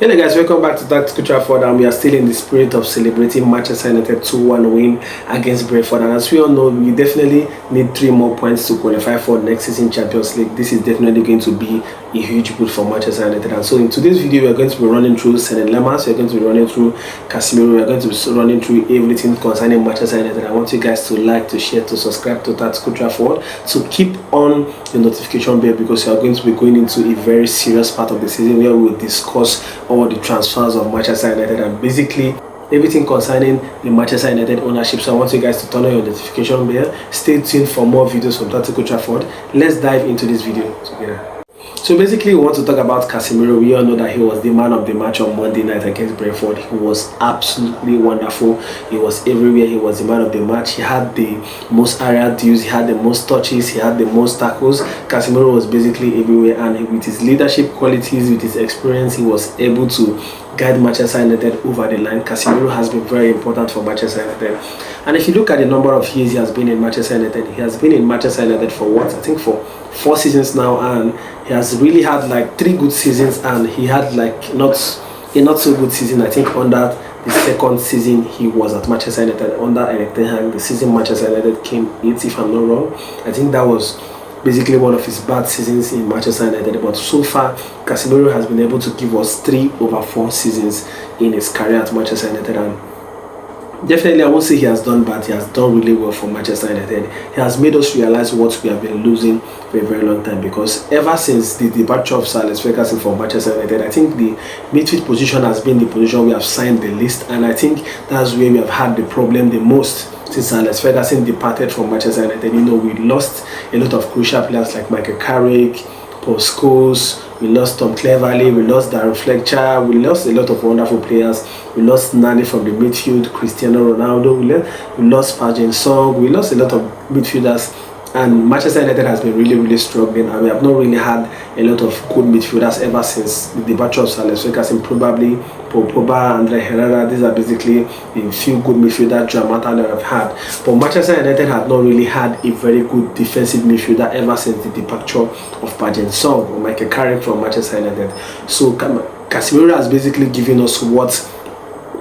Hello guys, welcome back to Tactical Trafford, and we are still in the spirit of celebrating Manchester United 2-1 win against Brentford. And as we all know, we definitely need 3 more points to qualify for next season Champions League. This is definitely going to be a huge boost for Manchester United. And so in today's video, we are going to be running through Senin Lemans, we are going to be running through Casemiro, we are going to be running through everything concerning Manchester United. I want you guys to like, to share, to subscribe to Tactical Trafford, to keep on the notification bell, because we are going to be going into a very serious part of the season where we will discuss all the transfers of Manchester United and basically everything concerning the Manchester United ownership. So I want you guys to turn on your notification bell. Stay tuned for more videos from Tactical Trafford. Let's dive into this video together. So basically, we want to talk about Casemiro. We all know that he was the man of the match on Monday night against Brentford. He was absolutely wonderful. He was everywhere. He was the man of the match. He had the most area duels. He had the most touches. He had the most tackles. Casemiro was basically everywhere, and with his leadership qualities, with his experience, he was able to guide Manchester United over the line. Casemiro has been very important for Manchester United. And if you look at the number of years he has been in Manchester United, he has been in Manchester United for what? I think for 4 seasons now, and he has really had like 3 good seasons, and he had like not so good season, I think, under the second season he was at Manchester United under Erik ten Hag. The season Manchester United came 8th, if I'm not wrong. I think that was basically one of his bad seasons in Manchester United, but so far Casemiro has been able to give us 3 over 4 seasons in his career at Manchester United. And definitely, I won't say he has done bad. He has done really well for Manchester United. He has made us realize what we have been losing for a very long time, because ever since the departure of Sir Alex Ferguson from Manchester United, I think the midfield position has been the position we have signed the least, and I think that's where we have had the problem the most. Since Alex Ferguson departed from Manchester United, you know, we lost a lot of crucial players like Michael Carrick, Paul Scholes, we lost Tom Cleverley, we lost Darren Fletcher, we lost a lot of wonderful players. We lost Nani from the midfield, Cristiano Ronaldo, we lost Park Song, we lost a lot of midfielders. And Manchester United has been really struggling, and we have not really had a lot of good midfielders ever since the departure of Sir Alex Ferguson. Probably Paul Pogba, Andre Herrera, these are basically a few good midfielders Joao Mata that have had. But Manchester United had not really had a very good defensive midfielder ever since the departure of Park Song or Michael Carrick from Manchester United. So Casemiro has basically given us what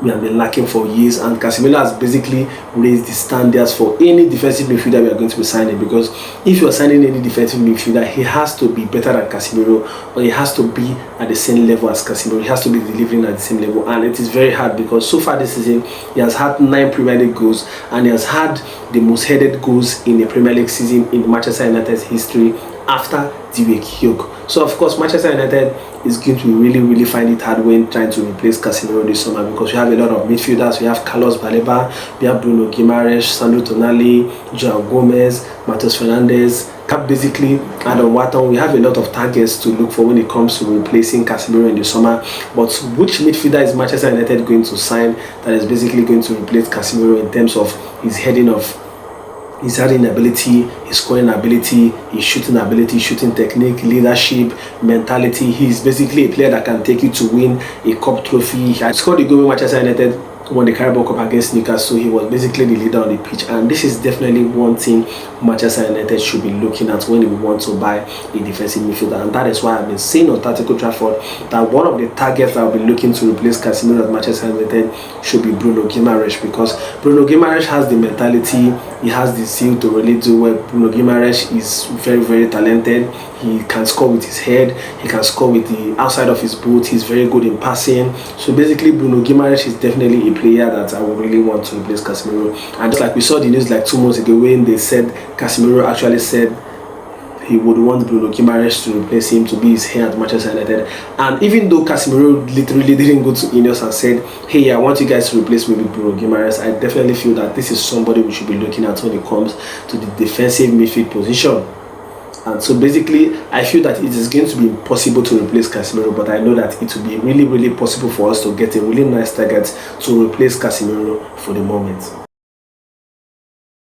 we have been lacking for years, and Casemiro has basically raised the standards for any defensive midfielder we are going to be signing. Because if you are signing any defensive midfielder, he has to be better than Casemiro, or he has to be at the same level as Casemiro. He has to be delivering at the same level, and it is very hard, because so far this season he has had 9 Premier League goals, and he has had the most headed goals in the Premier League season in Manchester United's history after Divock Hughes. So of course Manchester United is going to really find it hard when trying to replace Casemiro this summer, because we have a lot of midfielders. We have Carlos Baleba, we have Bruno Guimaraes, Sandro Tonali, Joao Gomez, Matheus Fernandes, basically Adam Wharton. We have a lot of targets to look for when it comes to replacing Casemiro in the summer. But which midfielder is Manchester United going to sign that is basically going to replace Casemiro in terms of his heading ability, his scoring ability, his shooting ability, shooting technique, leadership, mentality? He's basically a player that can take you to win a cup trophy. He scored the goal when Manchester United won the Carabao Cup against Newcastle. He was basically the leader on the pitch, and this is definitely one thing Manchester United should be looking at when we want to buy a defensive midfielder. And that is why I've been saying on Tactical Trafford that one of the targets that I'll be looking to replace Casemiro at Manchester United should be Bruno Guimaraes, because Bruno Guimaraes has the mentality, he has the zeal to really do well. Bruno Guimaraes is very talented. He can score with his head, he can score with the outside of his boot, he's very good in passing. So basically Bruno Guimaraes is definitely a player that I would really want to replace Casemiro. And just like we saw the news like 2 months ago when they said Casemiro actually said he would want Bruno Guimaraes to replace him to be his heir at Manchester United. And even though Casemiro literally didn't go to Ineos and said, hey, I want you guys to replace me with Bruno Guimaraes, I definitely feel that this is somebody we should be looking at when it comes to the defensive midfield position. And so basically I feel that it is going to be impossible to replace Casemiro, but I know that it will be really possible for us to get a really nice target to replace Casemiro for the moment.